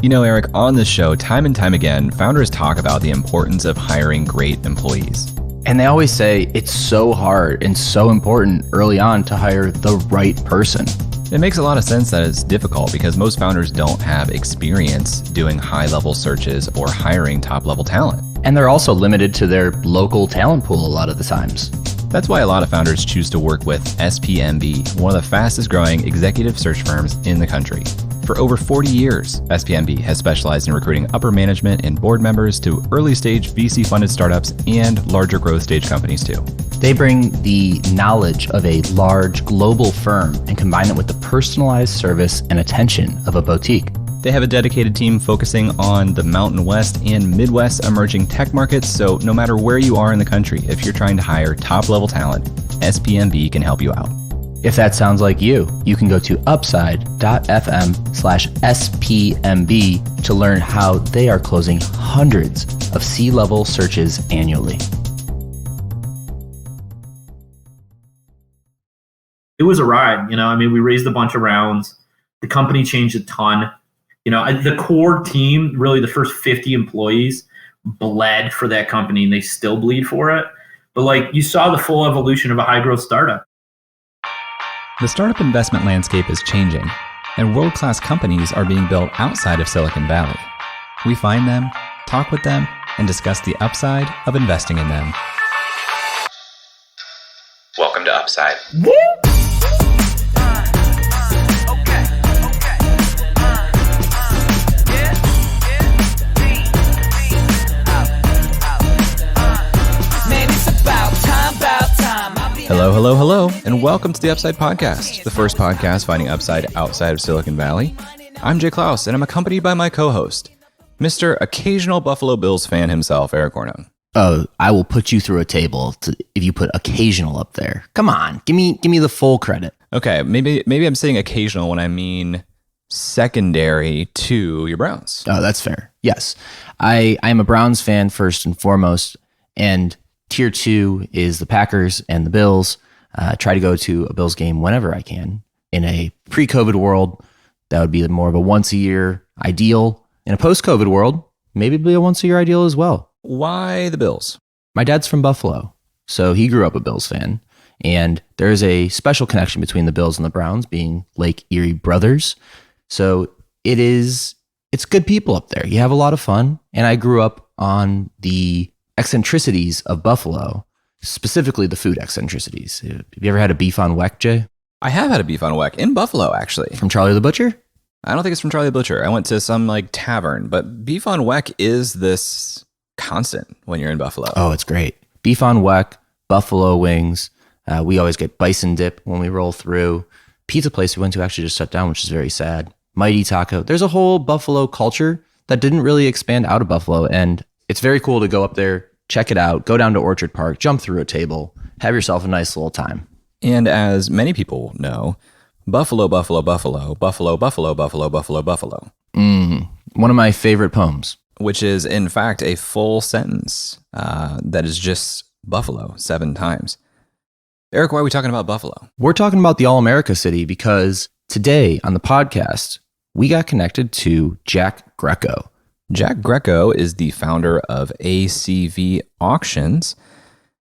You know, Eric, on this show, time and time again, founders talk about the importance of hiring great employees. And they always say it's so hard and so important early on to hire the right person. It makes a lot of sense that it's difficult because most founders don't have experience doing high-level searches or hiring top-level talent. And they're also limited to their local talent pool a lot of the times. That's why a lot of founders choose to work with SPMB, one of the fastest growing executive search firms in the country. For over 40 years, SPMB has specialized in recruiting upper management and board members to early stage VC-funded startups and larger growth stage companies too. They bring the knowledge of a large global firm and combine it with the personalized service and attention of a boutique. They have a dedicated team focusing on the Mountain West and Midwest emerging tech markets, so no matter where you are in the country, if you're trying to hire top-level talent, SPMB can help you out. If that sounds like you can go to upside.fm/SPMB to learn how they are closing hundreds of C-level searches annually. It was a ride, we raised a bunch of rounds. The company changed a ton. The core team, really the first 50 employees, bled for that company and they still bleed for it. But you saw the full evolution of a high growth startup. The startup investment landscape is changing, and world-class companies are being built outside of Silicon Valley. We find them, talk with them, and discuss the upside of investing in them. Welcome to Upside. Hello, and welcome to the Upside Podcast, the first podcast finding upside outside of Silicon Valley. I'm Jay Klaus, and I'm accompanied by my co-host, Mr. Occasional Buffalo Bills fan himself, Eric Orno. Oh, I will put you through a table if you put occasional up there. Come on, give me the full credit. Okay, maybe I'm saying occasional when I mean secondary to your Browns. Oh, that's fair. Yes, I am a Browns fan first and foremost, and tier 2 is the Packers and the Bills. Try to go to a Bills game whenever I can. In a pre-COVID world, that would be more of a once-a-year ideal. In a post-COVID world, maybe it'd be a once-a-year ideal as well. Why the Bills? My dad's from Buffalo, so he grew up a Bills fan. And there's a special connection between the Bills and the Browns, being Lake Erie brothers. So it's good people up there. You have a lot of fun. And I grew up on the eccentricities of Buffalo, specifically the food eccentricities. Have you ever had a beef on weck, Jay? I have had a beef on weck in Buffalo, actually. From Charlie the Butcher? I don't think it's from Charlie the Butcher. I went to some tavern, but beef on weck is this constant when you're in Buffalo. Oh, it's great. Beef on weck, buffalo wings. We always get bison dip when we roll through. Pizza place we went to actually just shut down, which is very sad. Mighty Taco. There's a whole Buffalo culture that didn't really expand out of Buffalo, and it's very cool to go up there, check it out, go down to Orchard Park, jump through a table, have yourself a nice little time. And as many people know, Buffalo, Buffalo, Buffalo, Buffalo, Buffalo, Buffalo, Buffalo, Buffalo. One of my favorite poems. Which is, in fact, a full sentence that is just Buffalo 7 times. Eric, why are we talking about Buffalo? We're talking about the All-America City because today on the podcast, we got connected to Jack Greco. Jack Greco is the founder of ACV Auctions,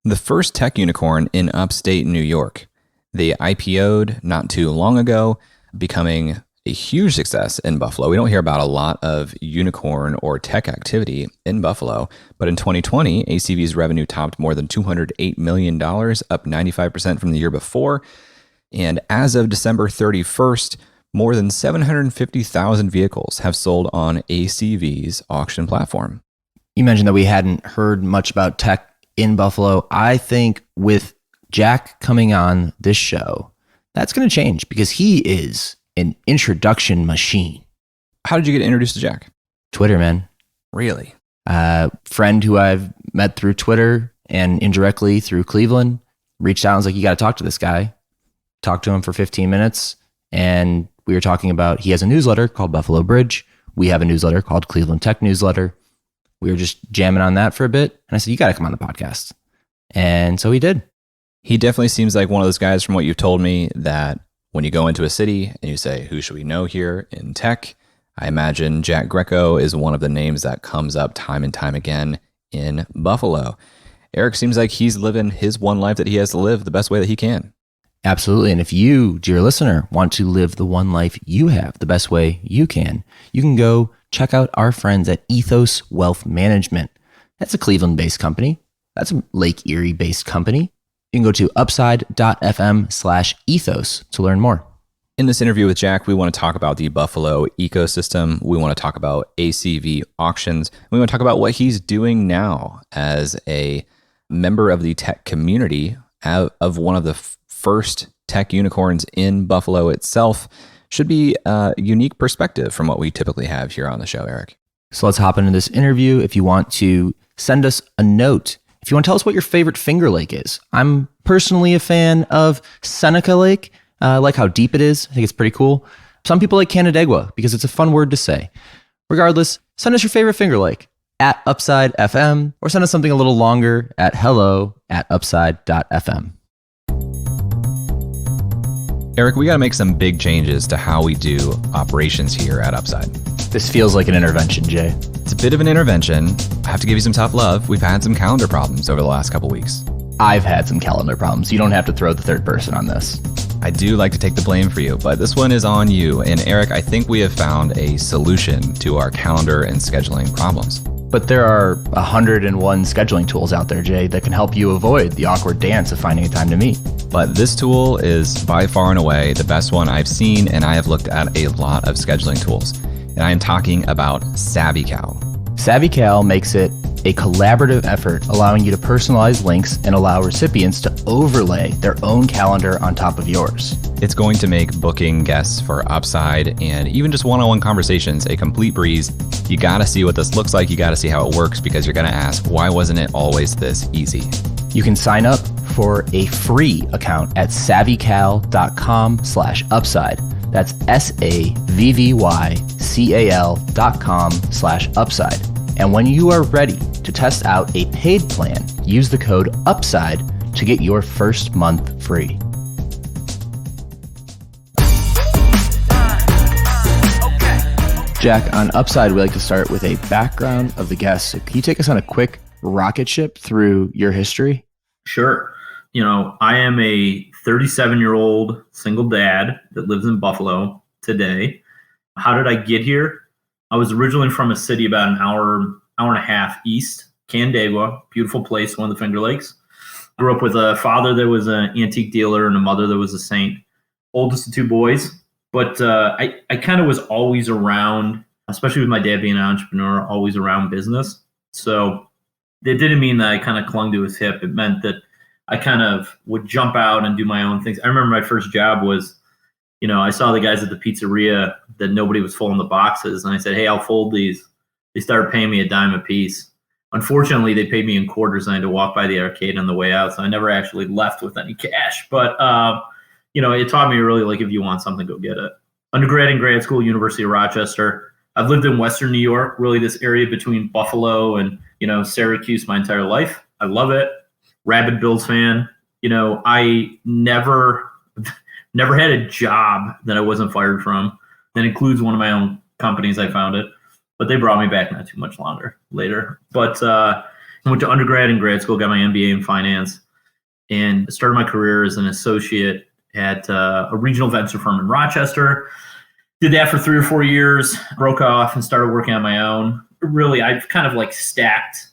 the first tech unicorn in upstate New York. They IPO'd not too long ago, becoming a huge success in Buffalo. We don't hear about a lot of unicorn or tech activity in Buffalo, but in 2020, ACV's revenue topped more than $208 million, up 95% from the year before. And as of December 31st, more than 750,000 vehicles have sold on ACV's auction platform. You mentioned that we hadn't heard much about tech in Buffalo. I think with Jack coming on this show, that's going to change because he is an introduction machine. How did you get introduced to Jack? Twitter, man. Really? Friend who I've met through Twitter and indirectly through Cleveland reached out and was like, you got to talk to this guy. Talked to him for 15 minutes. And we were talking about, he has a newsletter called Buffalo Bridge. We have a newsletter called Cleveland Tech Newsletter. We were just jamming on that for a bit. And I said, you got to come on the podcast. And so he did. He definitely seems like one of those guys from what you've told me that when you go into a city and you say, who should we know here in tech? I imagine Jack Greco is one of the names that comes up time and time again in Buffalo. Eric seems like he's living his one life that he has to live the best way that he can. Absolutely. And if you, dear listener, want to live the one life you have the best way you can go check out our friends at Ethos Wealth Management. That's a Cleveland-based company. That's a Lake Erie-based company. You can go to upside.fm/ethos to learn more. In this interview with Jack, we want to talk about the Buffalo ecosystem. We want to talk about ACV Auctions. We want to talk about what he's doing now as a member of the tech community of one of the first tech unicorns in Buffalo itself. Should be a unique perspective from what we typically have here on the show, Eric. So let's hop into this interview. If you want to send us a note, if you want to tell us what your favorite Finger Lake is. I'm personally a fan of Seneca Lake. I like how deep it is. I think it's pretty cool. Some people like Canandaigua because it's a fun word to say. Regardless, send us your favorite Finger Lake at Upside FM, or send us something a little longer at hello@upside.fm. Eric, we got to make some big changes to how we do operations here at Upside. This feels like an intervention, Jay. It's a bit of an intervention. I have to give you some tough love. We've had some calendar problems over the last couple weeks. I've had some calendar problems. You don't have to throw the third person on this. I do like to take the blame for you, but this one is on you. And Eric, I think we have found a solution to our calendar and scheduling problems. But there are 101 scheduling tools out there, Jay, that can help you avoid the awkward dance of finding a time to meet. But this tool is by far and away the best one I've seen, and I have looked at a lot of scheduling tools. And I am talking about SavvyCal. SavvyCal makes it a collaborative effort, allowing you to personalize links and allow recipients to overlay their own calendar on top of yours. It's going to make booking guests for Upside and even just one-on-one conversations a complete breeze. You got to see what this looks like. You got to see how it works, because you're going to ask, why wasn't it always this easy? You can sign up for a free account at savvycal.com/upside. That's SAVVYCAL.com/upside. And when you are ready to test out a paid plan, use the code UPSIDE to get your first month free. Jack, on Upside, we like to start with a background of the guest. So can you take us on a quick rocket ship through your history? Sure. I am a 37-year-old single dad that lives in Buffalo today. How did I get here? I was originally from a city about an hour and a half east, Canandaigua, beautiful place, one of the Finger Lakes. Grew up with a father that was an antique dealer and a mother that was a saint. Oldest of two boys. But I kind of was always around, especially with my dad being an entrepreneur, always around business. So it didn't mean that I kind of clung to his hip. It meant that I kind of would jump out and do my own things. I remember my first job was, I saw the guys at the pizzeria that nobody was folding the boxes. And I said, hey, I'll fold these. They started paying me $0.10 a piece. Unfortunately, they paid me in quarters and I had to walk by the arcade on the way out. So I never actually left with any cash. But, it taught me really, like, if you want something, go get it. Undergrad and grad school, University of Rochester. I've lived in Western New York, really this area between Buffalo and, Syracuse my entire life. I love it. Rabid Bills fan. I never had a job that I wasn't fired from. That includes one of my own companies I founded. But they brought me back not too much longer later. But I went to undergrad and grad school, got my MBA in finance, and started my career as an associate at a regional venture firm in Rochester. Did that for 3 or 4 years, broke off and started working on my own. Really, I've kind of like stacked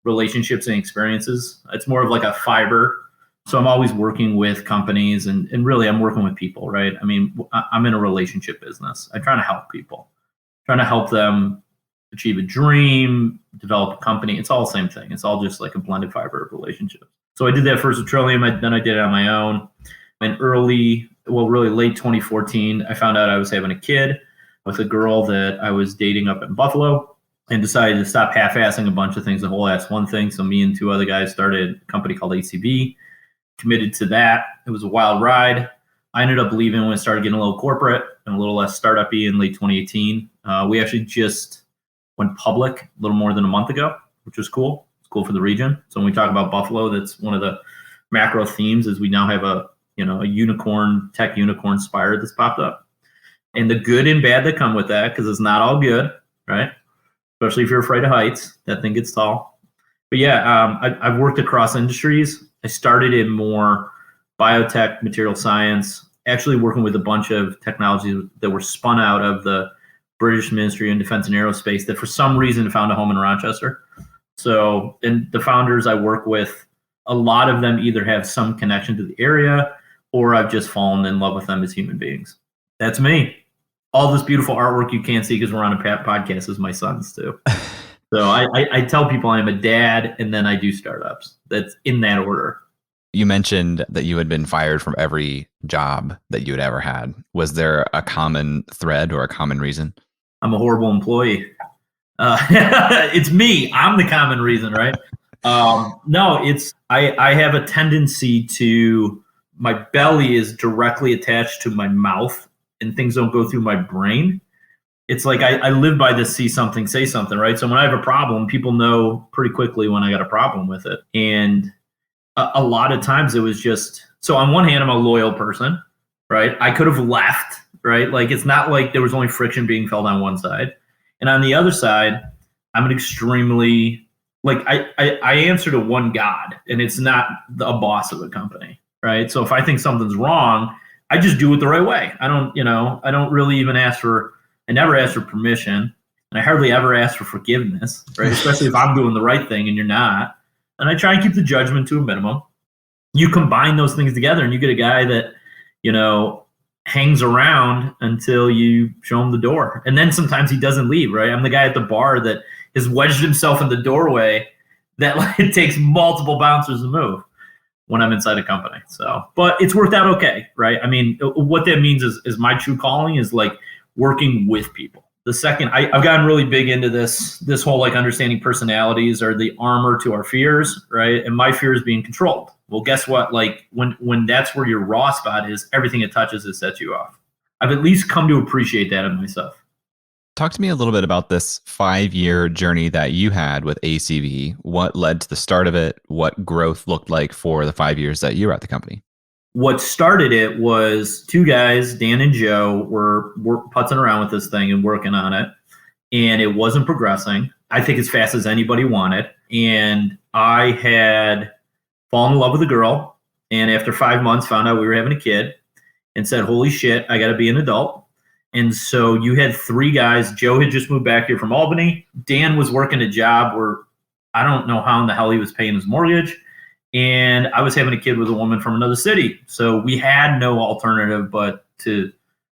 relationships and experiences. It's more of like a fiber. So I'm always working with companies and really I'm working with people, right? I mean, I'm in a relationship business. I'm trying to help people, trying to help them achieve a dream, develop a company. It's all the same thing. It's all just like a blended fiber of relationships. So I did that first with Trillium. Then I did it on my own. In late 2014, I found out I was having a kid with a girl that I was dating up in Buffalo and decided to stop half-assing a bunch of things, the whole ass one thing. So me and 2 other guys started a company called ACV, committed to that. It was a wild ride. I ended up leaving when it started getting a little corporate and a little less startup-y in late 2018. We actually just went public a little more than a month ago, which was cool. It's cool for the region. So when we talk about Buffalo, that's one of the macro themes is we now have a tech unicorn spire that's popped up. and the good and bad that come with that, because it's not all good, right? Especially if you're afraid of heights, that thing gets tall. But yeah, I've worked across industries. I started in more biotech, material science, actually working with a bunch of technologies that were spun out of the British Ministry of Defense and Aerospace that for some reason found a home in Rochester. So, and the founders I work with, a lot of them either have some connection to the area or I've just fallen in love with them as human beings. That's me. All this beautiful artwork you can't see because we're on a podcast is my son's too. So I tell people I'm a dad and then I do startups. That's in that order. You mentioned that you had been fired from every job that you had ever had. Was there a common thread or a common reason? I'm a horrible employee. It's me. I'm the common reason, right? No, it's I have a tendency to, my belly is directly attached to my mouth and things don't go through my brain. It's like I live by this see something, say something, right? So when I have a problem, people know pretty quickly when I got a problem with it. And a lot of times it was just, so on one hand, I'm a loyal person, right? I could have left, right? Like it's not like there was only friction being felt on one side. And on the other side, I'm an extremely, like I answer to one God and it's not a boss of a company, right? So if I think something's wrong, I just do it the right way. I don't really even I never ask for permission, and I hardly ever ask for forgiveness, right? Especially if I'm doing the right thing and you're not. And I try and keep the judgment to a minimum. You combine those things together and you get a guy that, hangs around until you show him the door. And then sometimes he doesn't leave, right? I'm the guy at the bar that has wedged himself in the doorway that it takes multiple bouncers to move when I'm inside a company. So, but it's worked out okay, right? I mean, what that means is my true calling is like working with people. The second, I've gotten really big into this whole understanding personalities are the armor to our fears, right? And my fear is being controlled. Well, guess what? When that's where your raw spot is, everything it touches, it sets you off. I've at least come to appreciate that in myself. Talk to me a little bit about this 5-year journey that you had with ACV. What led to the start of it? What growth looked like for the 5 years that you were at the company? What started it was two guys, Dan and Joe, were putzing around with this thing and working on it. And it wasn't progressing, I think, as fast as anybody wanted. And I had fallen in love with a girl. And after 5 months, found out we were having a kid and said, holy shit, I got to be an adult. And so you had three guys. Joe had just moved back here from Albany. Dan was working a job where I don't know how in the hell he was paying his mortgage. And I was having a kid with a woman from another city. So we had no alternative but to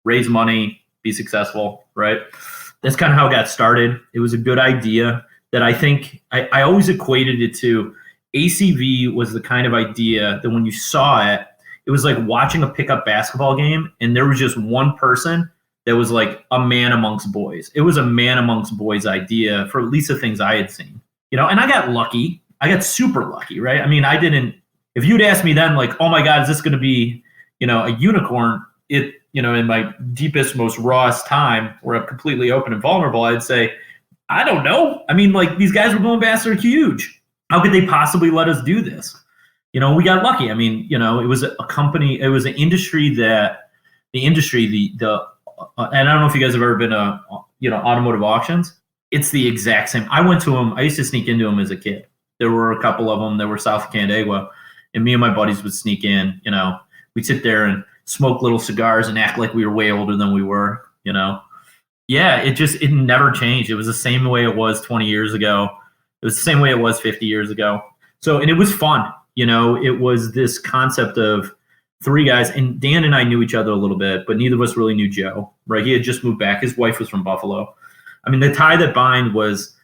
raise money, be successful, right? That's kind of how it got started. It was a good idea that I think I always equated it to. ACV was the kind of idea that when you saw it, it was like watching a pickup basketball game and there was just one person that was like a man amongst boys. It was a man amongst boys idea for at least the things I had seen, and I got lucky. I got super lucky, right? I mean, if you'd asked me then like, oh my God, is this going to be, a unicorn? In my deepest, most rawest time where I'm completely open and vulnerable, I'd say, I don't know. I mean, these guys were going fast, they're huge. How could they possibly let us do this? We got lucky. I mean, it was a company, it was an industry that and I don't know if you guys have ever been to, automotive auctions. It's the exact same. I went to them. I used to sneak into them as a kid. There were a couple of them that were south of Canandaigua, and me and my buddies would sneak in. We'd sit there and smoke little cigars and act like we were way older than we were. Yeah, it never changed. It was the same way it was 20 years ago. It was the same way it was 50 years ago. So, and it was fun. It was this concept of three guys, and Dan and I knew each other a little bit, but neither of us really knew Joe, right? He had just moved back. His wife was from Buffalo. I mean, the tie that bind was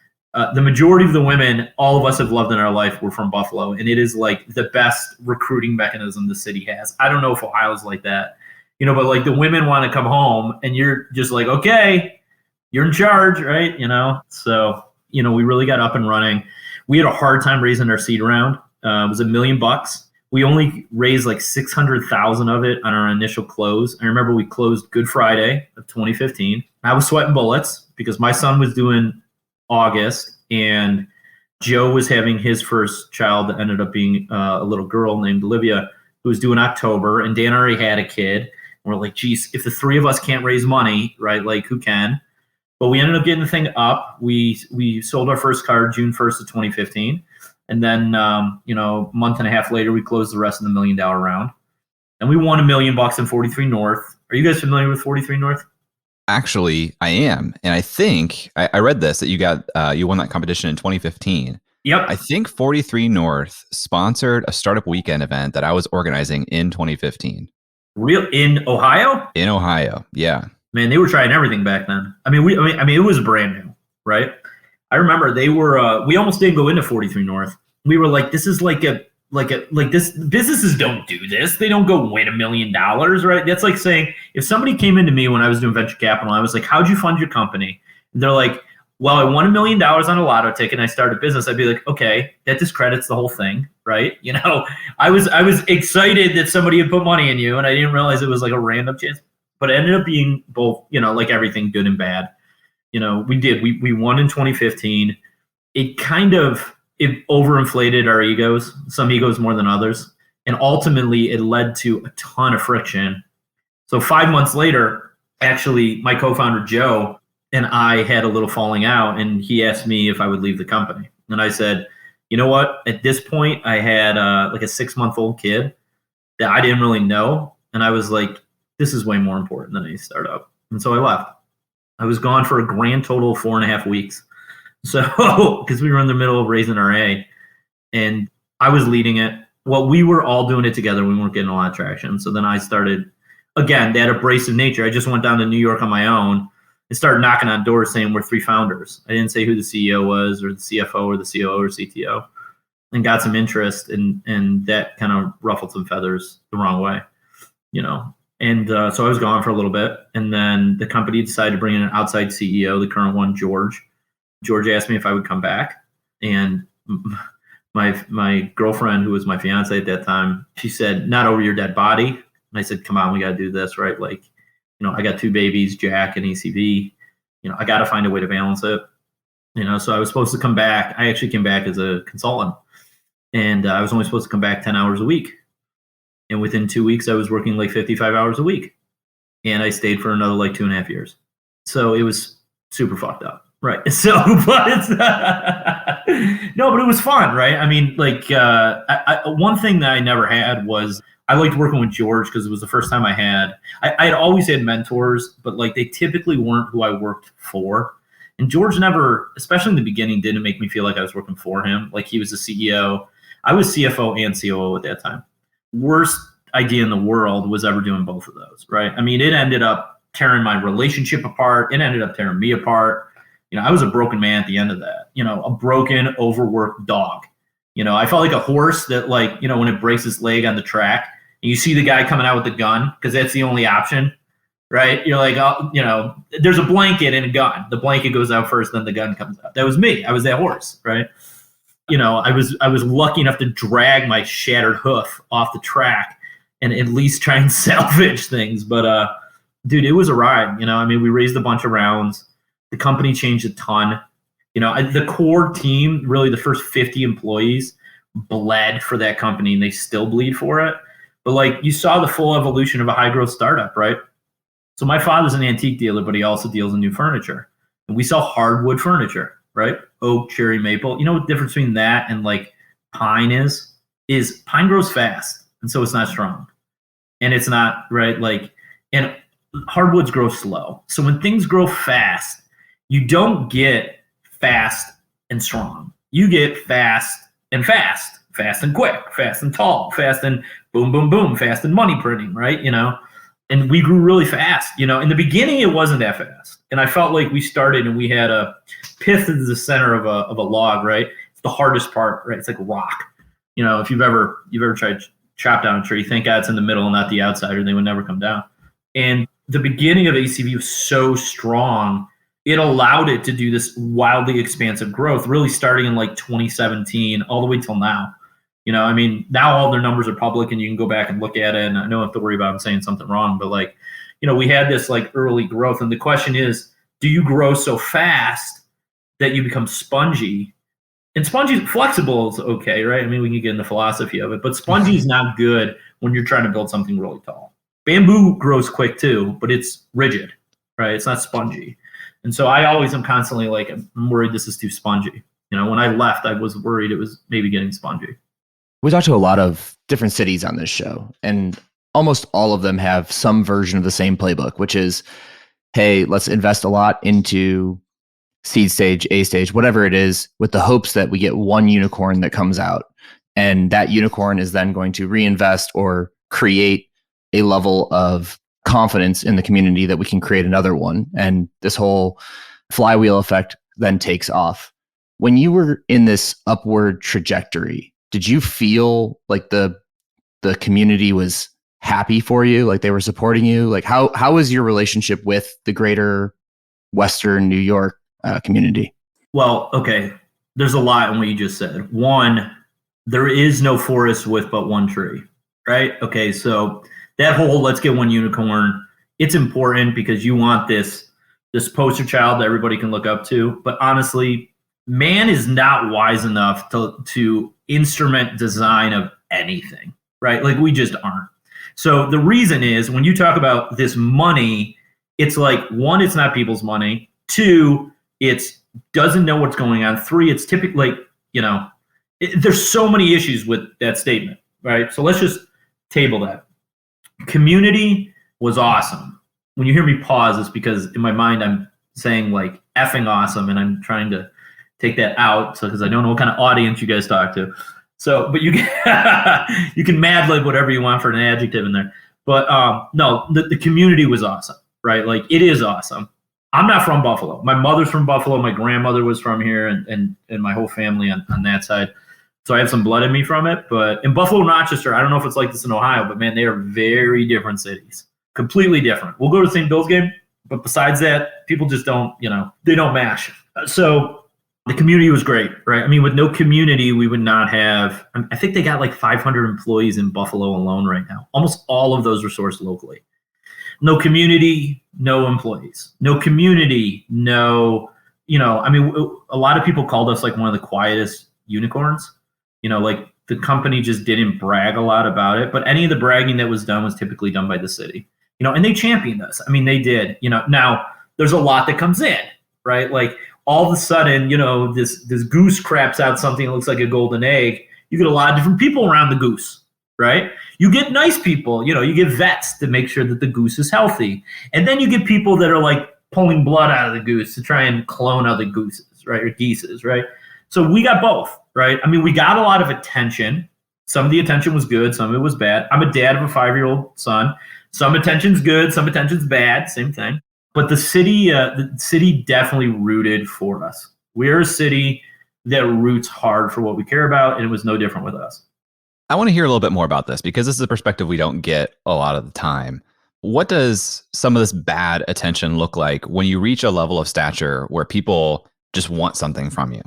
the majority of the women all of us have loved in our life were from Buffalo, and it is like the best recruiting mechanism the city has. I don't know if Ohio's like that, but the women want to come home, and you're just like, okay, you're in charge, right? So, we really got up and running. We had a hard time raising our seed round. It was $1 million. We only raised like 600,000 of it on our initial close. I remember we closed Good Friday of 2015. I was sweating bullets because my son was doing August and Joe was having his first child that ended up being a little girl named Olivia who was doing October, and Dan already had a kid. We're like, geez, if the three of us can't raise money, right, like who can? But we ended up getting the thing up. We sold our first car June 1st of 2015. And then, a month and a half later, we closed the rest of the $1 million round. And we won $1 million in 43 North. Are you guys familiar with 43 North? Actually, I am. And I think I read this that you won that competition in 2015. Yep. I think 43 North sponsored a startup weekend event that I was organizing in 2015. Real in Ohio? In Ohio, yeah. Man, they were trying everything back then. I mean, it was brand new, right? I remember they were. We almost didn't go into 43 North. We were like, this is like this. Businesses don't do this. They don't go win $1 million, right? That's like saying if somebody came into me when I was doing venture capital, I was like, how'd you fund your company? And they're like, well, I won $1 million on a lotto ticket and I started a business. I'd be like, okay, that discredits the whole thing, right? I was excited that somebody had put money in you, and I didn't realize it was like a random chance. But it ended up being both, like everything, good and bad. We won in 2015. It overinflated our egos, some egos more than others. And ultimately it led to a ton of friction. So 5 months later, actually, my co-founder, Joe, and I had a little falling out, and he asked me if I would leave the company. And I said, you know what? At this point, I had like a 6-month-old kid that I didn't really know. And I was like, this is way more important than any startup. And so I left. I was gone for a grand total of 4.5 weeks. So, because we were in the middle of raising our A, and I was leading it. Well, we were all doing it together. We weren't getting a lot of traction. So then I started, again, that abrasive nature. I just went down to New York on my own and started knocking on doors saying we're 3 founders. I didn't say who the CEO was or the CFO or the COO or CTO, and got some interest, and that kind of ruffled some feathers the wrong way, And so I was gone for a little bit, and then the company decided to bring in an outside CEO, the current one, George. George asked me if I would come back, and my girlfriend, who was my fiance at that time, she said, "Not over your dead body." And I said, "Come on, we got to do this, right? Like, I got 2 babies, Jack and ACV. I got to find a way to balance it. So I was supposed to come back. I actually came back as a consultant, and I was only supposed to come back 10 hours a week. And within 2 weeks, I was working like 55 hours a week. And I stayed for another like 2.5 years. So it was super fucked up. Right. So, but it's, no, but it was fun. Right. I mean, like, one thing that I never had was I liked working with George because it was the first time I had always had mentors, but like they typically weren't who I worked for. And George never, especially in the beginning, didn't make me feel like I was working for him. Like he was the CEO. I was CFO and COO at that time. Worst idea in the world was ever doing both of those, right? I mean, it ended up tearing my relationship apart. It ended up tearing me apart. I was a broken man at the end of that, a broken, overworked dog. I felt like a horse that like, when it breaks its leg on the track and you see the guy coming out with the gun, because that's the only option, right? You're like, oh, there's a blanket and a gun. The blanket goes out first, then the gun comes out. That was me. I was that horse, right? I was lucky enough to drag my shattered hoof off the track and at least try and salvage things. But dude, it was a ride. I mean, we raised a bunch of rounds. The company changed a ton. The core team, really the first 50 employees, bled for that company, and they still bleed for it. But like you saw the full evolution of a high growth startup, right? So my father's an antique dealer, but he also deals in new furniture. And we sell hardwood furniture, right? Oak, cherry, maple. You know what the difference between that and like pine is pine grows fast, and so it's not strong. And it's not, right? Like, and hardwoods grow slow. So when things grow fast, you don't get fast and strong. You get fast and quick, fast and tall, fast and boom, boom, boom, fast and money printing, right? And we grew really fast. In the beginning, it wasn't that fast. And I felt like we started and we had a pith in the center of a log, right? It's the hardest part, right? It's like rock. If you've ever tried to chop down a tree, thank God it's in the middle and not the outside, or they would never come down. And the beginning of ACV was so strong, it allowed it to do this wildly expansive growth, really starting in like 2017 all the way till now. I mean, now all their numbers are public and you can go back and look at it, and I don't have to worry about saying something wrong, but like, we had this like early growth. And the question is, do you grow so fast that you become spongy? And spongy, flexible is okay, right? I mean, we can get into philosophy of it, but spongy is not good when you're trying to build something really tall. Bamboo grows quick too, but it's rigid, right? It's not spongy. And so I always am constantly like, I'm worried this is too spongy. You know, when I left, I was worried it was maybe getting spongy. We talked to a lot of different cities on this show, and almost all of them have some version of the same playbook, which is, hey, let's invest a lot into seed stage, A stage, whatever it is, with the hopes that we get one unicorn that comes out. And that unicorn is then going to reinvest or create a level of confidence in the community that we can create another one. And this whole flywheel effect then takes off. When you were in this upward trajectory, did you feel like the community was happy for you? Like they were supporting you? Like how was your relationship with the greater Western New York community? Well, okay. There's a lot in what you just said. One, there is no forest with but one tree, right? Okay, so that whole let's get one unicorn, it's important because you want this poster child that everybody can look up to. But honestly, man is not wise enough to instrument design of anything, right? Like we just aren't. So the reason is when you talk about this money, it's like, one, it's not people's money. Two, it's doesn't know what's going on. Three, it's typically like, you know, there's so many issues with that statement, right? So let's just table that. Community was awesome. When you hear me pause, it's because in my mind I'm saying like effing awesome, and I'm trying to take that out because I don't know what kind of audience you guys talk to. So, but you can you can mad lib whatever you want for an adjective in there. But no, the community was awesome, right? Like it is awesome. I'm not from Buffalo. My mother's from Buffalo. My grandmother was from here, and my whole family on that side. So I have some blood in me from it. But in Buffalo and Rochester, I don't know if it's like this in Ohio, but man, they are very different cities. Completely different. We'll go to the same Bills game, but besides that, people just don't, you know, they don't mash. So the community was great, right? I mean, with no community, we would not have, I think they got like 500 employees in Buffalo alone right now. Almost all of those are sourced locally. No community, no employees. No community, no, you know, I mean, a lot of people called us like one of the quietest unicorns. You know, like the company just didn't brag a lot about it, but any of the bragging that was done was typically done by the city, you know, and they championed us. I mean, they did, you know. Now there's a lot that comes in, right? Like all of a sudden, you know, this goose craps out something that looks like a golden egg. You get a lot of different people around the goose, right? You get nice people, you know, you get vets to make sure that the goose is healthy. And then you get people that are like pulling blood out of the goose to try and clone other gooses, right? Or geeses, right? So we got both, right? I mean, we got a lot of attention. Some of the attention was good. Some of it was bad. I'm a dad of a 5-year-old son. Some attention's good. Some attention's bad. Same thing. But the city definitely rooted for us. We're a city that roots hard for what we care about, and it was no different with us. I want to hear a little bit more about this because this is a perspective we don't get a lot of the time. What does some of this bad attention look like when you reach a level of stature where people just want something from you?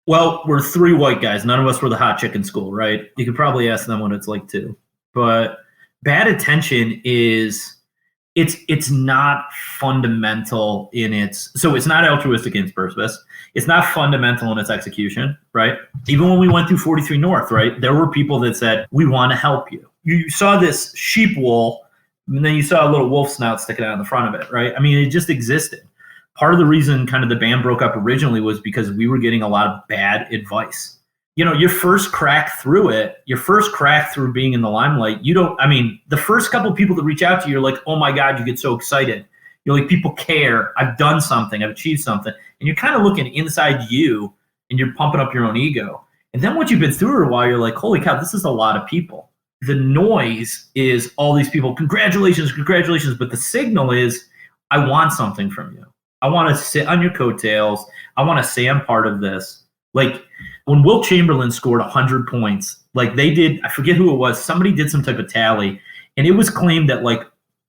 Well, we're 3 white guys. None of us were the hot chick in school, right? You could probably ask them what it's like too. But bad attention is, it's not fundamental in its, so it's not altruistic in its purpose. It's not fundamental in its execution, right? Even when we went through 43 North, right? There were people that said, we want to help you. You saw this sheep wool, and then you saw a little wolf snout sticking out in the front of it, right? I mean, it just existed. Part of the reason kind of the band broke up originally was because we were getting a lot of bad advice. You know, your first crack through being in the limelight, the first couple of people that reach out to you, you're like, oh my God, you get so excited. You're like, people care. I've done something. I've achieved something. And you're kind of looking inside you and you're pumping up your own ego. And then once you've been through it a while, you're like, holy cow, this is a lot of people. The noise is all these people, congratulations. But the signal is, I want something from you. I want to sit on your coattails. I want to say I'm part of this. Like when Wilt Chamberlain scored 100 points, like they did, I forget who it was, somebody did some type of tally, and it was claimed that like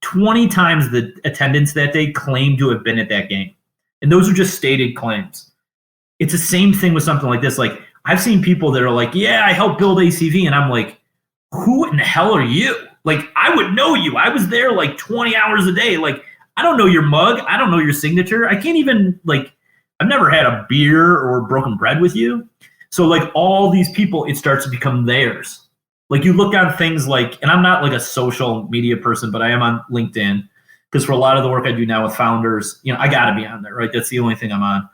20 times the attendance that day claimed to have been at that game. And those are just stated claims. It's the same thing with something like this. Like I've seen people that are like, yeah, I helped build ACV. And I'm like, who in the hell are you? Like I would know you. I was there like 20 hours a day. Like I don't know your mug. I don't know your signature. I can't even I've never had a beer or broken bread with you. So like all these people, it starts to become theirs. Like you look on things like, and I'm not like a social media person, but I am on LinkedIn because for a lot of the work I do now with founders, I got to be on there, right? That's the only thing I'm on.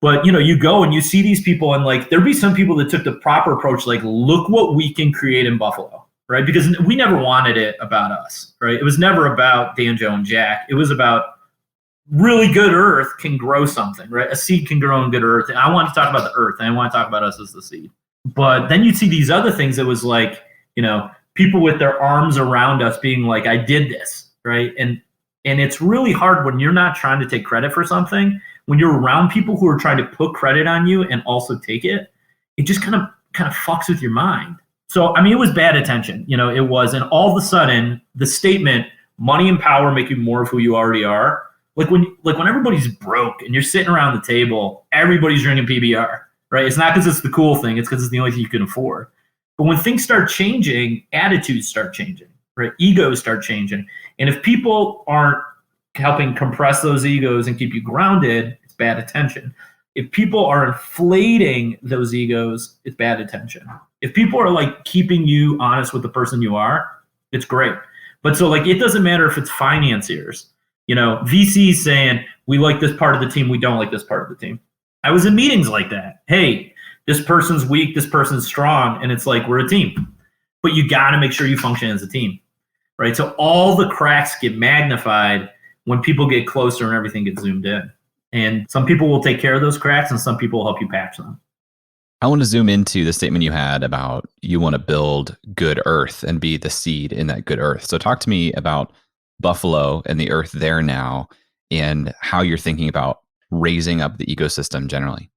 But, you go and you see these people and like, there'd be some people that took the proper approach, like, look what we can create in Buffalo, right? Because we never wanted it about us, right? It was never about Dan, Joe, and Jack. It was about really good earth can grow something, right? A seed can grow in good earth. And I want to talk about the earth and I want to talk about us as the seed. But then you'd see these other things that was like, people with their arms around us being like, I did this, right? And it's really hard when you're not trying to take credit for something. When you're around people who are trying to put credit on you and also take it, it just kind of fucks with your mind. So, it was bad attention, it was. And all of a sudden, the statement, money and power make you more of who you already are. Like when everybody's broke and you're sitting around the table, everybody's drinking PBR, right? It's not because it's the cool thing. It's because it's the only thing you can afford. But when things start changing, attitudes start changing, right? Egos start changing. And if people aren't helping compress those egos and keep you grounded, it's bad attention. If people are inflating those egos, it's bad attention. If people are like keeping you honest with the person you are, it's great. But so like, it doesn't matter if it's financiers, VCs saying, we like this part of the team, we don't like this part of the team. I was in meetings like that. Hey, this person's weak, this person's strong. And it's like, we're a team. But you got to make sure you function as a team, right? So all the cracks get magnified when people get closer and everything gets zoomed in. And some people will take care of those cracks and some people will help you patch them. I want to zoom into the statement you had about you want to build good earth and be the seed in that good earth. So talk to me about Buffalo and the earth there now and how you're thinking about raising up the ecosystem generally.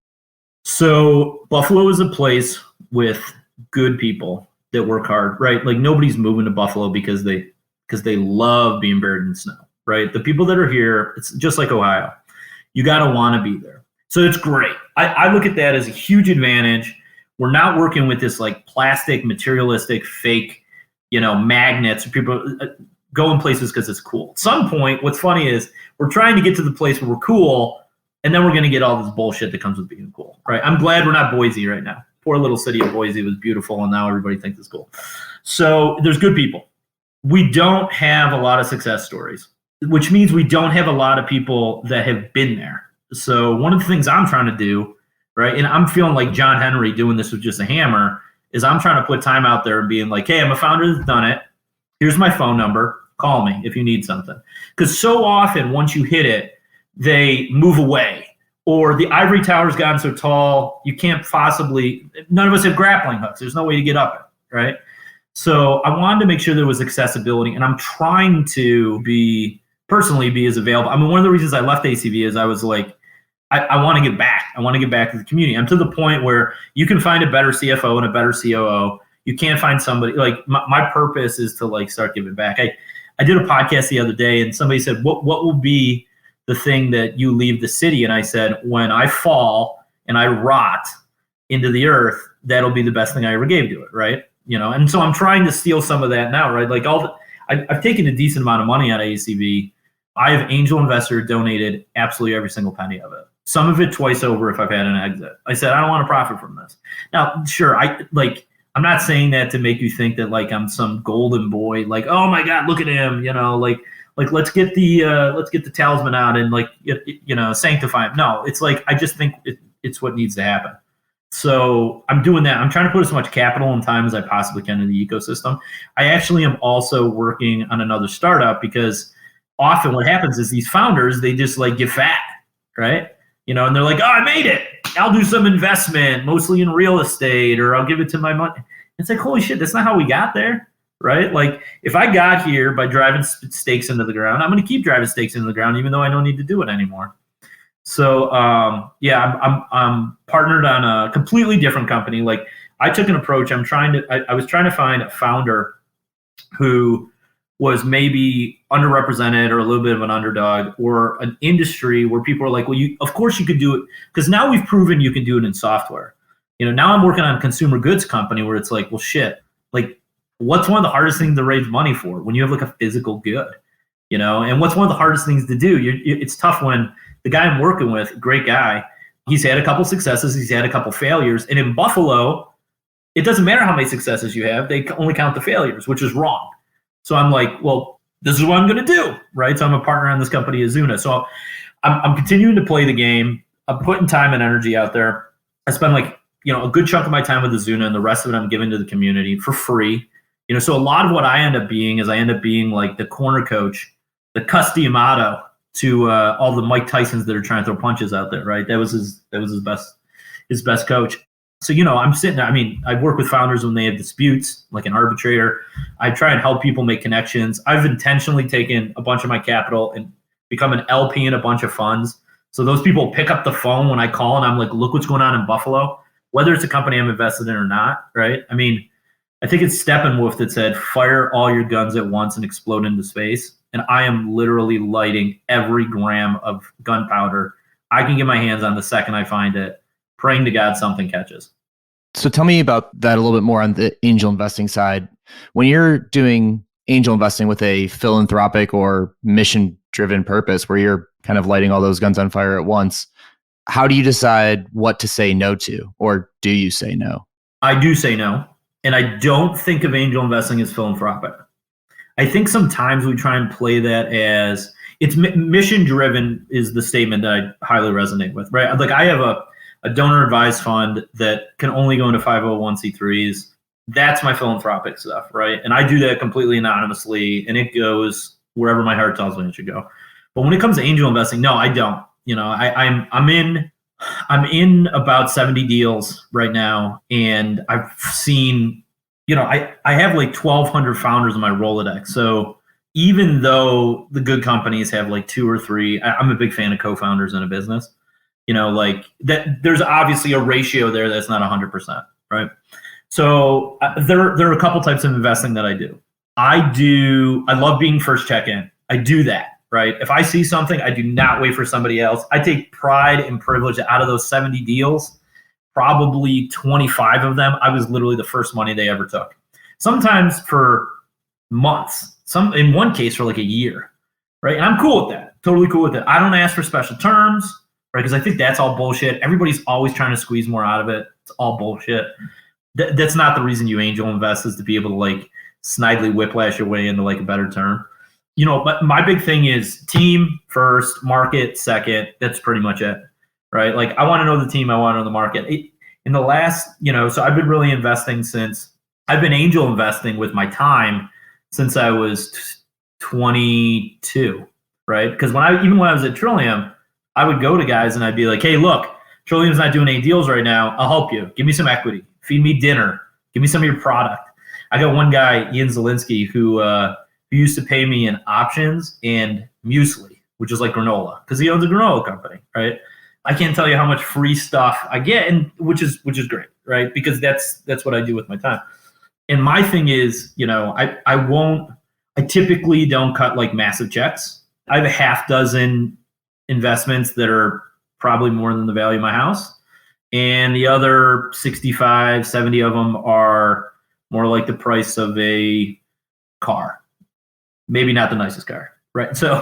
So Buffalo is a place with good people that work hard, right? Like nobody's moving to Buffalo because they love being buried in snow, right? The people that are here, it's just like Ohio. You got to want to be there. So it's great. I look at that as a huge advantage. We're not working with this like plastic, materialistic, fake, magnets. People go in places because it's cool. At some point, what's funny is we're trying to get to the place where we're cool, and then we're going to get all this bullshit that comes with being cool, right? I'm glad we're not Boise right now. Poor little city of Boise was beautiful, and now everybody thinks it's cool. So there's good people. We don't have a lot of success stories, which means we don't have a lot of people that have been there. So one of the things I'm trying to do, right, and I'm feeling like John Henry doing this with just a hammer, is I'm trying to put time out there and being like, hey, I'm a founder that's done it. Here's my phone number. Call me if you need something. Because so often once you hit it, they move away. Or the ivory tower's gotten so tall, you can't possibly, none of us have grappling hooks. There's no way to get up it, right? So I wanted to make sure there was accessibility, and I'm trying to personally be as available. One of the reasons I left ACV is I was like, I want to give back. I want to give back to the community. I'm to the point where you can find a better CFO and a better COO. You can't find somebody, like my purpose is to like start giving back. I did a podcast the other day and somebody said, what will be the thing that you leave the city? And I said, when I fall and I rot into the earth, that'll be the best thing I ever gave to it, right? And so I'm trying to steal some of that now, right? Like I've taken a decent amount of money out of ACV. I have angel investor donated absolutely every single penny of it. Some of it twice over if I've had an exit. I said, I don't want to profit from this. Now, sure, I'm not saying that to make you think that like I'm some golden boy, like, oh my God, look at him, like let's get the talisman out and like, sanctify him. No, it's like, I just think it's what needs to happen. So I'm doing that. I'm trying to put as much capital and time as I possibly can in the ecosystem. I actually am also working on another startup because often what happens is these founders, they just like get fat, right? And they're like, oh, I made it. I'll do some investment, mostly in real estate, or I'll give it to my money. It's like, holy shit, that's not how we got there, right? Like if I got here by driving stakes into the ground, I'm going to keep driving stakes into the ground, even though I don't need to do it anymore. So I'm partnered on a completely different company. Like I took an approach. I was trying to find a founder who was maybe underrepresented or a little bit of an underdog, or an industry where people are like, well, of course you could do it, because now we've proven you can do it in software. Now I'm working on a consumer goods company where it's like, well, shit, like what's one of the hardest things to raise money for when you have like a physical good, and what's one of the hardest things to do? It's tough when the guy I'm working with, great guy, he's had a couple successes, he's had a couple failures. And in Buffalo, it doesn't matter how many successes you have. They only count the failures, which is wrong. So I'm like, well, this is what I'm going to do, right? So I'm a partner in this company, Azuna. So I'm continuing to play the game. I'm putting time and energy out there. I spend like, a good chunk of my time with Azuna, and the rest of it I'm giving to the community for free. So a lot of what I end up being is like the corner coach, the Customato to all the Mike Tysons that are trying to throw punches out there, right? That was his best coach. So, I'm sitting there. I mean, I work with founders when they have disputes, like an arbitrator. I try and help people make connections. I've intentionally taken a bunch of my capital and become an LP in a bunch of funds. So those people pick up the phone when I call and I'm like, look what's going on in Buffalo, whether it's a company I'm invested in or not, right? I mean, I think it's Steppenwolf that said, fire all your guns at once and explode into space. And I am literally lighting every gram of gunpowder I can get my hands on the second I find it, praying to God something catches. So tell me about that a little bit more on the angel investing side. When you're doing angel investing with a philanthropic or mission-driven purpose where you're kind of lighting all those guns on fire at once, how do you decide what to say no to? Or do you say no? I do say no. And I don't think of angel investing as philanthropic. I think sometimes we try and play that as it's mission-driven is the statement that I highly resonate with, right? Like I have a donor advised fund that can only go into 501c3s. That's my philanthropic stuff, right? And I do that completely anonymously, and it goes wherever my heart tells me it should go. But when it comes to angel investing, no, I don't. I'm in about 70 deals right now, and I've seen, I have like 1,200 founders in my Rolodex. So even though the good companies have like 2 or 3, I'm a big fan of co-founders in a business. Like that, there's obviously a ratio there that's not 100%, right? So there are a couple types of investing that I do. I love being first check-in. I do that, right? If I see something, I do not wait for somebody else. I take pride and privilege that out of those 70 deals, probably 25 of them, I was literally the first money they ever took. Sometimes for months, in one case for like a year, right? And I'm cool with that, totally cool with it. I don't ask for special terms, right? Because I think that's all bullshit. Everybody's always trying to squeeze more out of it. It's all bullshit. That's not the reason you angel invest, is to be able to like snidely whiplash your way into like a better term. But my big thing is team first, market second. That's pretty much it, right? Like I want to know the team, I want to know the market. In the last, so I've been really investing I've been angel investing with my time since I was 22, right? Because even when I was at Trillium, I would go to guys and I'd be like, hey, look, Trillium's not doing any deals right now. I'll help you. Give me some equity. Feed me dinner. Give me some of your product. I got one guy, Ian Zielinski, who used to pay me in options and muesli, which is like granola, because he owns a granola company, right? I can't tell you how much free stuff I get, and which is great, right? Because that's what I do with my time. And my thing is, I typically don't cut like massive checks. I have a half dozen investments that are probably more than the value of my house. And the other 65, 70 of them are more like the price of a car. Maybe not the nicest car, right? So,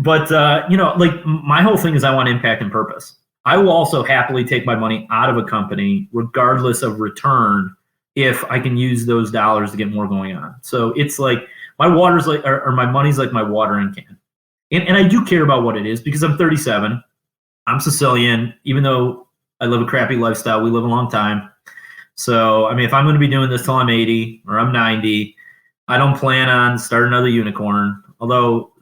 but, like my whole thing is I want impact and purpose. I will also happily take my money out of a company regardless of return if I can use those dollars to get more going on. So it's like my water's like, or my money's like my watering can. And I do care about what it is because I'm 37. I'm Sicilian. Even though I live a crappy lifestyle, we live a long time. So, I mean, if I'm going to be doing this till I'm 80 or I'm 90, I don't plan on starting another unicorn. Although,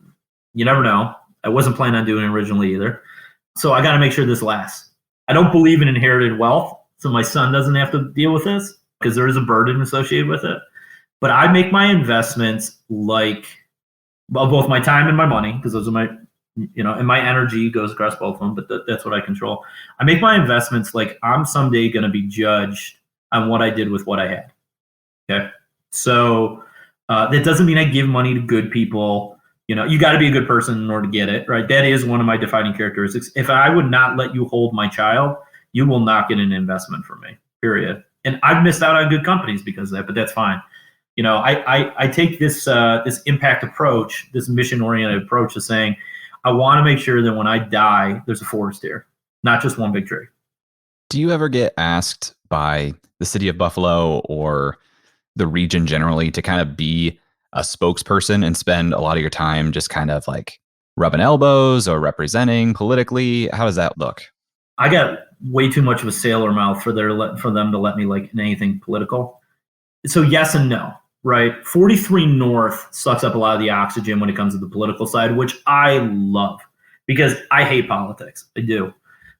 you never know. I wasn't planning on doing it originally either. So I got to make sure this lasts. I don't believe in inherited wealth, so my son doesn't have to deal with this because there is a burden associated with it. But I make my investments like, well, both my time and my money, because those are my, and my energy goes across both of them, but that's what I control. I make my investments like I'm someday going to be judged on what I did with what I had. Okay. So that doesn't mean I give money to good people. You got to be a good person in order to get it, right? That is one of my defining characteristics. If I would not let you hold my child, you will not get an investment from me, period. And I've missed out on good companies because of that, but that's fine. I take this impact approach, this mission-oriented approach to saying, I want to make sure that when I die, there's a forest here, not just one big tree. Do you ever get asked by the city of Buffalo or the region generally to kind of be a spokesperson and spend a lot of your time just kind of like rubbing elbows or representing politically? How does that look? I got way too much of a sailor mouth for them to let me like in anything political. So yes and no, right? 43 North sucks up a lot of the oxygen when it comes to the political side, which I love because I hate politics. I do.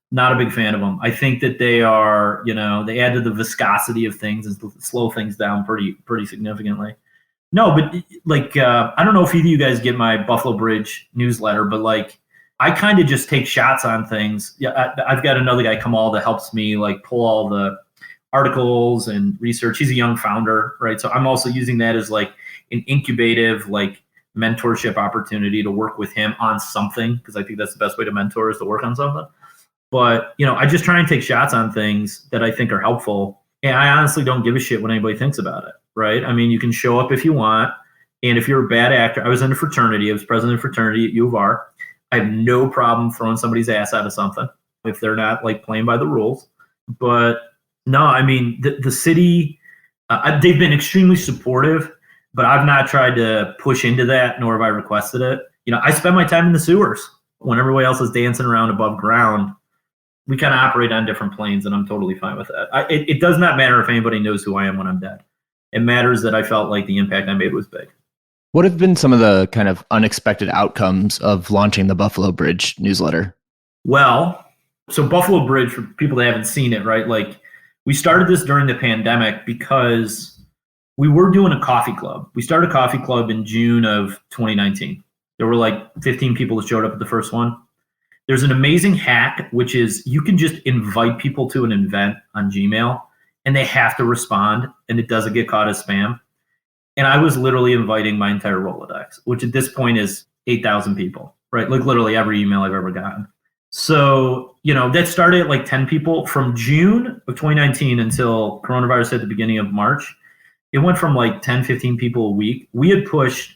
Not a big fan of them. I think that they are, they add to the viscosity of things and slow things down pretty significantly. No, but like, I don't know if either of you guys get my Buffalo Bridge newsletter, but like, I kind of just take shots on things. Yeah, I've got another guy, Kamal, that helps me like pull all the articles and research. He's a young founder, right? So I'm also using that as like an incubative, like mentorship opportunity to work with him on something, because I think that's the best way to mentor is to work on something. But, I just try and take shots on things that I think are helpful. And I honestly don't give a shit what anybody thinks about it, right? I mean, you can show up if you want. And if you're a bad actor, I was in a fraternity. I was president of a fraternity at U of R. I have no problem throwing somebody's ass out of something if they're not like playing by the rules. But no, I mean, the city, they've been extremely supportive, but I've not tried to push into that, nor have I requested it. I spend my time in the sewers when everybody else is dancing around above ground. We kind of operate on different planes, and I'm totally fine with that. It does not matter if anybody knows who I am when I'm dead. It matters that I felt like the impact I made was big. What have been some of the kind of unexpected outcomes of launching the Buffalo Bridge newsletter? Well, so Buffalo Bridge, for people that haven't seen it, right? Like, we started this during the pandemic because we were doing a coffee club. We started a coffee club in June of 2019. There were like 15 people that showed up at the first one. There's an amazing hack, which is you can just invite people to an event on Gmail and they have to respond, and it doesn't get caught as spam. And I was literally inviting my entire Rolodex, which at this point is 8,000 people, right? Like literally every email I've ever gotten. So, that started at like 10 people from June of 2019 until coronavirus hit the beginning of March. It went from like 10, 15 people a week. We had pushed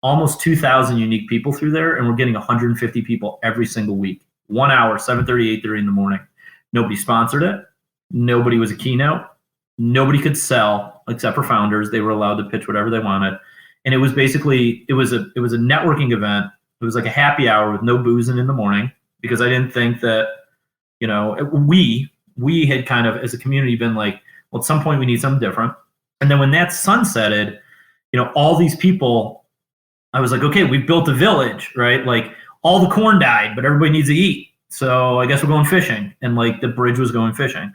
almost 2,000 unique people through there, and we're getting 150 people every single week. 1 hour, 7:30, 8:30 in the morning. Nobody sponsored it. Nobody was a keynote. Nobody could sell except for founders. They were allowed to pitch whatever they wanted. And it was basically, it was a networking event. It was like a happy hour with no boozing in the morning, because I didn't think that, we had kind of, as a community, been like, well, at some point we need something different. And then when that sunsetted, all these people, I was like, okay, we've built a village, right? Like all the corn died, but everybody needs to eat. So I guess we're going fishing. And like the bridge was going fishing.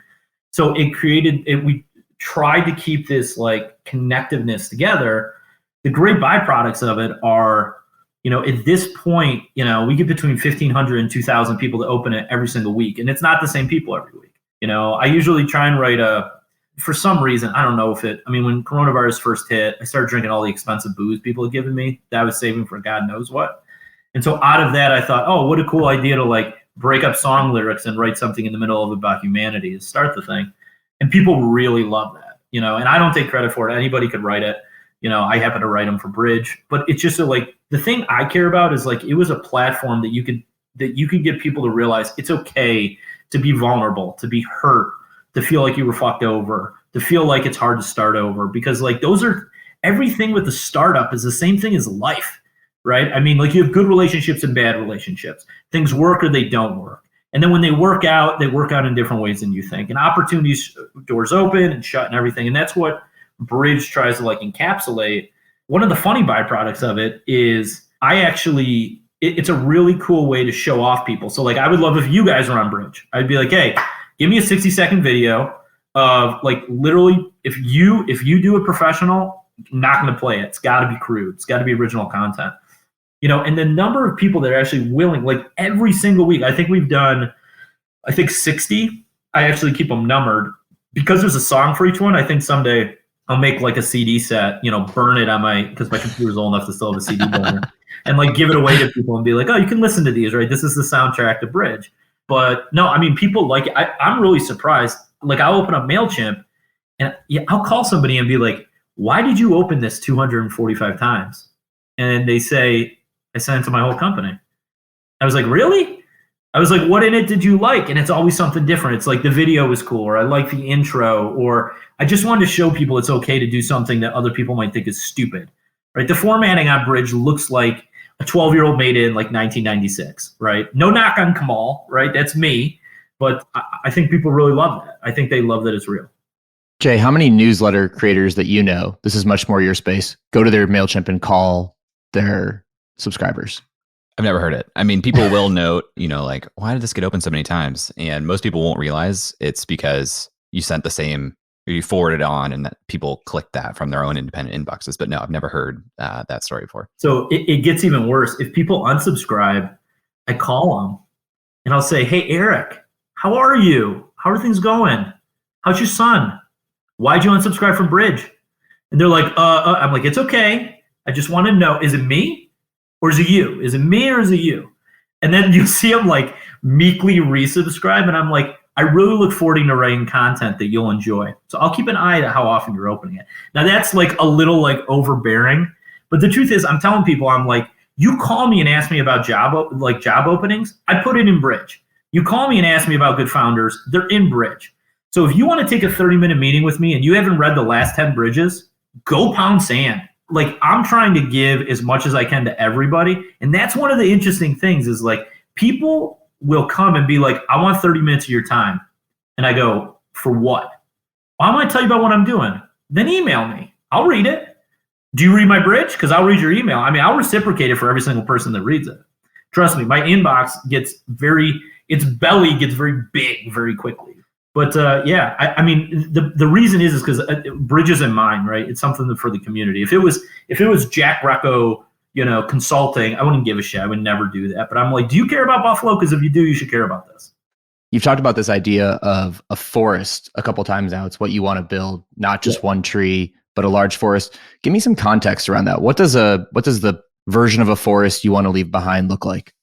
So it created, we tried to keep this like connectiveness together. The great byproducts of it are, at this point, we get between 1,500 and 2,000 people to open it every single week. And it's not the same people every week. I usually try and write for some reason, I don't know when coronavirus first hit, I started drinking all the expensive booze people had given me that I was saving for God knows what. And so out of that, I thought, oh, what a cool idea to like break up song lyrics and write something in the middle of about humanity to start the thing. And people really love that, and I don't take credit for it. Anybody could write it. I happen to write them for Bridge, but it's just like the thing I care about is like, it was a platform that you could get people to realize it's okay to be vulnerable, to be hurt, to feel like you were fucked over, to feel like it's hard to start over, because like those are everything with the startup is the same thing as life, right? I mean, like you have good relationships and bad relationships. Things work or they don't work. And then when they work out in different ways than you think. And opportunities, doors open and shut and everything. And that's what Bridge tries to like encapsulate. One of the funny byproducts of it is it's a really cool way to show off people. So like I would love if you guys were on Bridge. I'd be like, hey, give me a 60-second video of like literally if you do it professional, I'm not going to play it. It's got to be crude. It's got to be original content. And the number of people that are actually willing, like every single week, I think we've done, 60. I actually keep them numbered because there's a song for each one. I think someday I'll make like a CD set, burn it because my computer's old enough to still have a CD burner and like give it away to people and be like, oh, you can listen to these, right? This is the soundtrack to Bridge. But no, I mean, people like it. I'm really surprised. Like I'll open up MailChimp and I'll call somebody and be like, why did you open this 245 times? And they say, I sent it to my whole company. I was like, really? I was like, what in it did you like? And it's always something different. It's like the video was cool, or I like the intro, or I just wanted to show people it's okay to do something that other people might think is stupid, right? The formatting on Bridge looks like a 12-year-old made it in like 1996, right? No knock on Kamal, right? That's me. But I think people really love that. I think they love that it's real. Jay, how many newsletter creators that you know, this is much more your space, go to their MailChimp and call their subscribers? I've never heard it. I mean, people will note, like, why did this get opened so many times? And most people won't realize it's because you sent the same, or you forwarded it on, and that people clicked that from their own independent inboxes. But no, I've never heard that story before. So it gets even worse. If people unsubscribe, I call them and I'll say, hey, Eric, how are you? How are things going? How's your son? Why'd you unsubscribe from Bridge? And they're like, I'm like, it's okay. I just want to know, is it me? Or is it you? Is it me or is it you? And then you see them like meekly resubscribe. And I'm like, I really look forward to writing content that you'll enjoy. So I'll keep an eye on how often you're opening it. Now that's like a little like overbearing. But the truth is, I'm telling people, I'm like, you call me and ask me about job openings, I put it in Bridge. You call me and ask me about good founders, they're in Bridge. So if you want to take a 30-minute meeting with me and you haven't read the last 10 bridges, go pound sand. Like, I'm trying to give as much as I can to everybody. And that's one of the interesting things is like, people will come and be like, I want 30 minutes of your time. And I go, for what? Well, I want to tell you about what I'm doing. Then email me. I'll read it. Do you read my Bridge? Because I'll read your email. I mean, I'll reciprocate it for every single person that reads it. Trust me, my inbox its belly gets very big very quickly. But yeah, I mean, the reason is because Bridge isn't mine, right? It's something for the community. If it was Jack Greco, consulting, I wouldn't give a shit. I would never do that. But I'm like, do you care about Buffalo? Because if you do, you should care about this. You've talked about this idea of a forest a couple times now. It's what you want to build, not just one tree, but a large forest. Give me some context around that. What does the version of a forest you want to leave behind look like?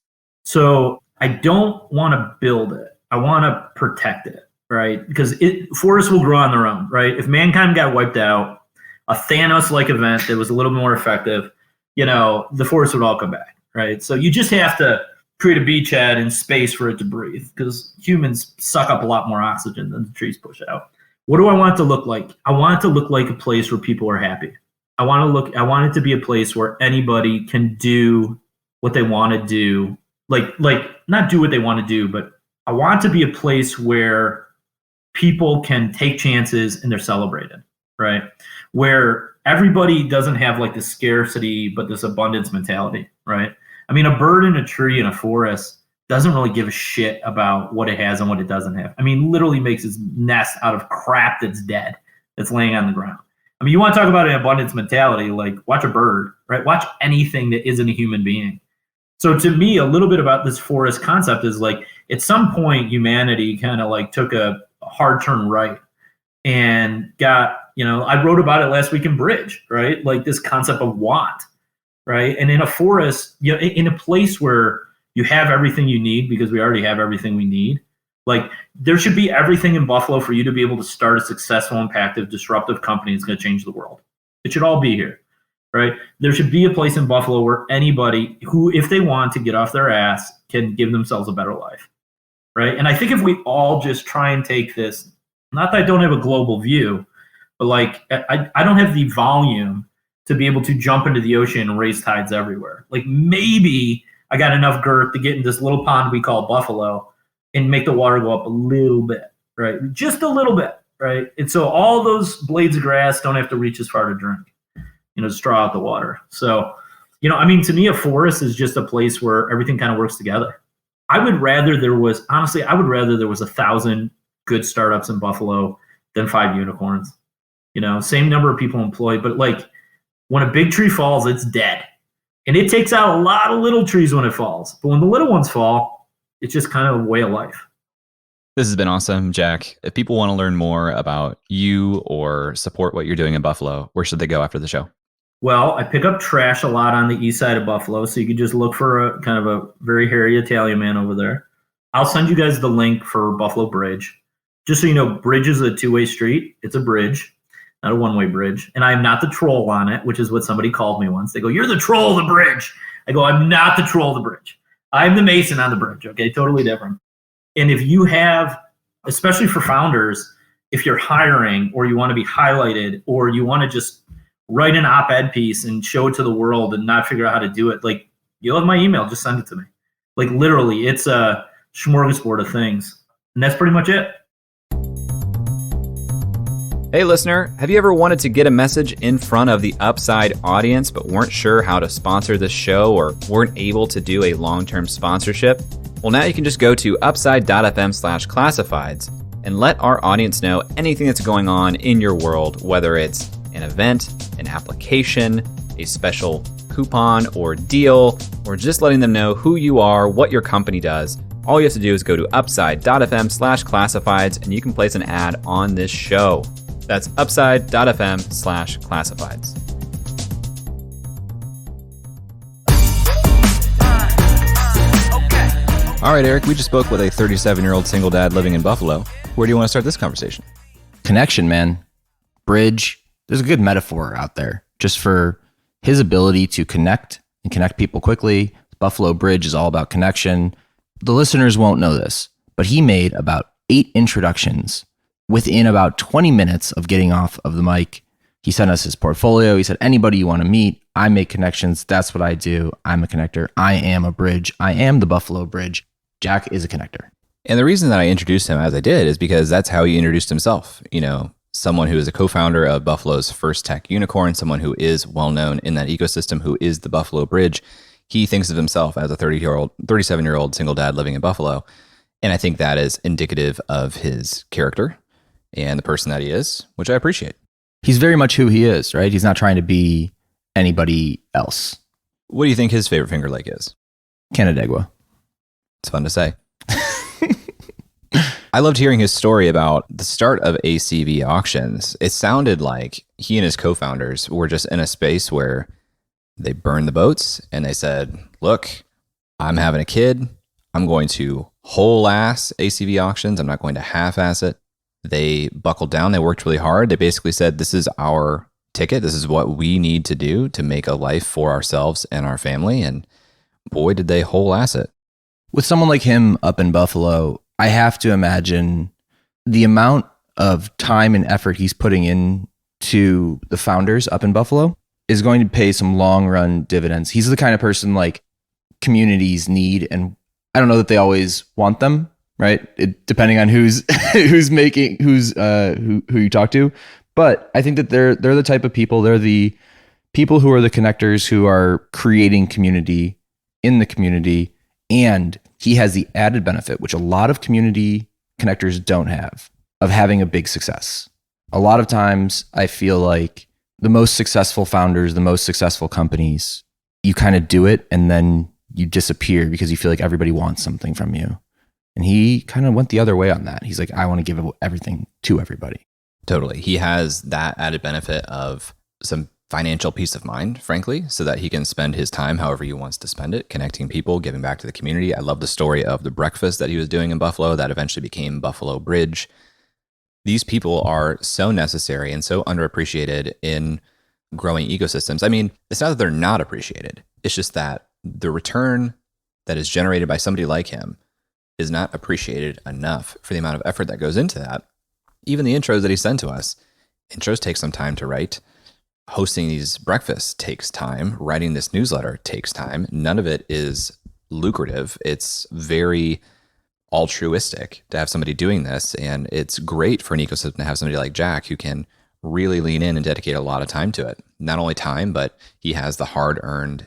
So I don't want to build it. I want to protect it. Right? Because forests will grow on their own, right? If mankind got wiped out, a Thanos-like event that was a little more effective, the forest would all come back, right? So you just have to create a beachhead and space for it to breathe, because humans suck up a lot more oxygen than the trees push out. What do I want it to look like? I want it to look like a place where people are happy. I want it to be a place where anybody can do what they want to do, like not do what they want to do, but I want it to be a place where people can take chances and they're celebrated, right? Where everybody doesn't have like this scarcity, but this abundance mentality, right? I mean, a bird in a tree in a forest doesn't really give a shit about what it has and what it doesn't have. I mean, literally makes its nest out of crap that's dead, that's laying on the ground. I mean, you want to talk about an abundance mentality, like watch a bird, right? Watch anything that isn't a human being. So to me, a little bit about this forest concept is like, at some point, humanity kind of like took a hard turn right and got, I wrote about it last week in Bridge, right? Like this concept of want, right? And in a forest, in a place where you have everything you need, because we already have everything we need, like there should be everything in Buffalo for you to be able to start a successful, impactful, disruptive company that's going to change the world. It should all be here, right? There should be a place in Buffalo where anybody who, if they want to get off their ass, can give themselves a better life. Right. And I think if we all just try and take this, not that I don't have a global view, but like I don't have the volume to be able to jump into the ocean and raise tides everywhere. Like maybe I got enough girth to get in this little pond we call Buffalo and make the water go up a little bit, right? Just a little bit, right? And so all those blades of grass don't have to reach as far to drink, to straw out the water. So, I mean, to me, a forest is just a place where everything kind of works together. I would rather there was 1,000 good startups in Buffalo than 5 unicorns. Same number of people employed, but like when a big tree falls, it's dead. And it takes out a lot of little trees when it falls. But when the little ones fall, it's just kind of a way of life. This has been awesome, Jack. If people want to learn more about you or support what you're doing in Buffalo, where should they go after the show? Well, I pick up trash a lot on the east side of Buffalo, so you can just look for a kind of a very hairy Italian man over there. I'll send you guys the link for Buffalo Bridge. Just so you know, Bridge is a two-way street. It's a bridge, not a one-way bridge. And I'm not the troll on it, which is what somebody called me once. They go, "You're the troll of the bridge." I go, "I'm not the troll of the bridge. I'm the mason on the bridge, okay? Totally different. And if you have, especially for founders, if you're hiring or you want to be highlighted or you want to just write an op-ed piece and show it to the world and not figure out how to do it, like, you'll have my email, just send it to me. Like, literally, it's a smorgasbord of things. And that's pretty much it. Hey listener, have you ever wanted to get a message in front of the Upside audience but weren't sure how to sponsor this show or weren't able to do a long-term sponsorship? Well, now you can just go to upside.fm/classifieds and let our audience know anything that's going on in your world, whether it's an event, an application, a special coupon or deal, or just letting them know who you are, what your company does. All you have to do is go to upside.fm/classifieds and you can place an ad on this show. That's upside.fm/classifieds. All right, Eric, we just spoke with a 37-year-old single dad living in Buffalo. Where do you want to start this conversation? Connection, man. Bridge. There's a good metaphor out there just for his ability to connect and connect people quickly. Buffalo Bridge is all about connection. The listeners won't know this, but he made about 8 introductions within about 20 minutes of getting off of the mic. He sent us his portfolio. He said, anybody you want to meet, I make connections. That's what I do. I'm a connector. I am a bridge. I am the Buffalo Bridge. Jack is a connector. And the reason that I introduced him as I did is because that's how he introduced himself. You know, someone who is a co-founder of Buffalo's first tech unicorn, someone who is well-known in that ecosystem, who is the Buffalo Bridge. He thinks of himself as a 37-year-old single dad living in Buffalo. And I think that is indicative of his character and the person that he is, which I appreciate. He's very much who he is, right? He's not trying to be anybody else. What do you think his favorite Finger Lake is? Canandaigua. It's fun to say. I loved hearing his story about the start of ACV Auctions. It sounded like he and his co-founders were just in a space where they burned the boats and they said, look, I'm having a kid. I'm going to whole ass ACV Auctions. I'm not going to half-ass it. They buckled down. They worked really hard. They basically said, this is our ticket. This is what we need to do to make a life for ourselves and our family. And boy, did they whole ass it. With someone like him up in Buffalo, I have to imagine the amount of time and effort he's putting in to the founders up in Buffalo is going to pay some long run dividends. He's the kind of person like communities need, and I don't know that they always want them, right? Depending on who you talk to, but I think that they're the type of people. They're the people who are the connectors who are creating community in the community, and he has the added benefit, which a lot of community connectors don't have, of having a big success. A lot of times, I feel like the most successful founders, the most successful companies, you kind of do it and then you disappear because you feel like everybody wants something from you. And he kind of went the other way on that. He's like, I want to give everything to everybody. Totally. He has that added benefit of some financial peace of mind, frankly, so that he can spend his time however he wants to spend it, connecting people, giving back to the community. I love the story of the breakfast that he was doing in Buffalo that eventually became Buffalo Bridge. These people are so necessary and so underappreciated in growing ecosystems. I mean, it's not that they're not appreciated. It's just that the return that is generated by somebody like him is not appreciated enough for the amount of effort that goes into that. Even the intros that he sent to us, intros take some time to write. Hosting these breakfasts takes time. Writing this newsletter takes time. None of it is lucrative. It's very altruistic to have somebody doing this. And it's great for an ecosystem to have somebody like Jack who can really lean in and dedicate a lot of time to it. Not only time, but he has the hard-earned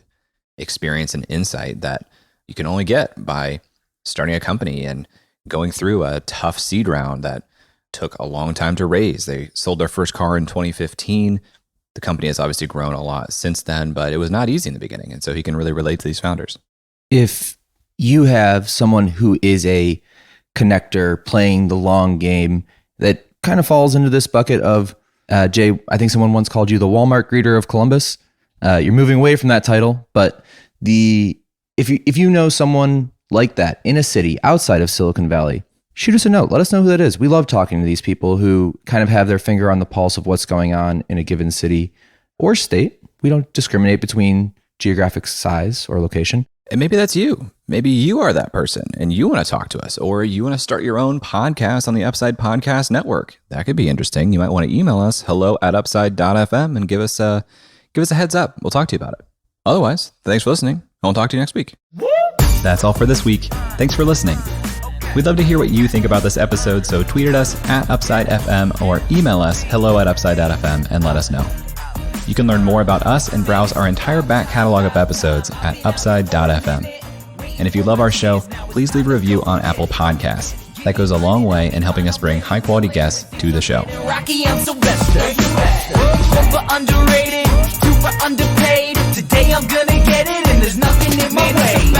experience and insight that you can only get by starting a company and going through a tough seed round that took a long time to raise. They sold their first car in 2015. The company has obviously grown a lot since then, but it was not easy in the beginning. And so he can really relate to these founders. If you have someone who is a connector playing the long game that kind of falls into this bucket of, Jay, I think someone once called you the Walmart greeter of Columbus. You're moving away from that title, but if you know someone like that in a city outside of Silicon Valley, shoot us a note. Let us know who that is. We love talking to these people who kind of have their finger on the pulse of what's going on in a given city or state. We don't discriminate between geographic size or location. And maybe that's you. Maybe you are that person and you want to talk to us, or you want to start your own podcast on the Upside Podcast Network. That could be interesting. You might want to email us hello@upside.fm and give us a heads up. We'll talk to you about it. Otherwise, thanks for listening. I'll talk to you next week. That's all for this week. Thanks for listening. We'd love to hear what you think about this episode, so tweet at us @UpsideFM or email us hello@upside.fm and let us know. You can learn more about us and browse our entire back catalog of episodes at upside.fm. And if you love our show, please leave a review on Apple Podcasts. That goes a long way in helping us bring high-quality guests to the show. Rocky and Sylvester. Super underrated, super underpaid. Today I'm gonna get it and there's nothing in my way.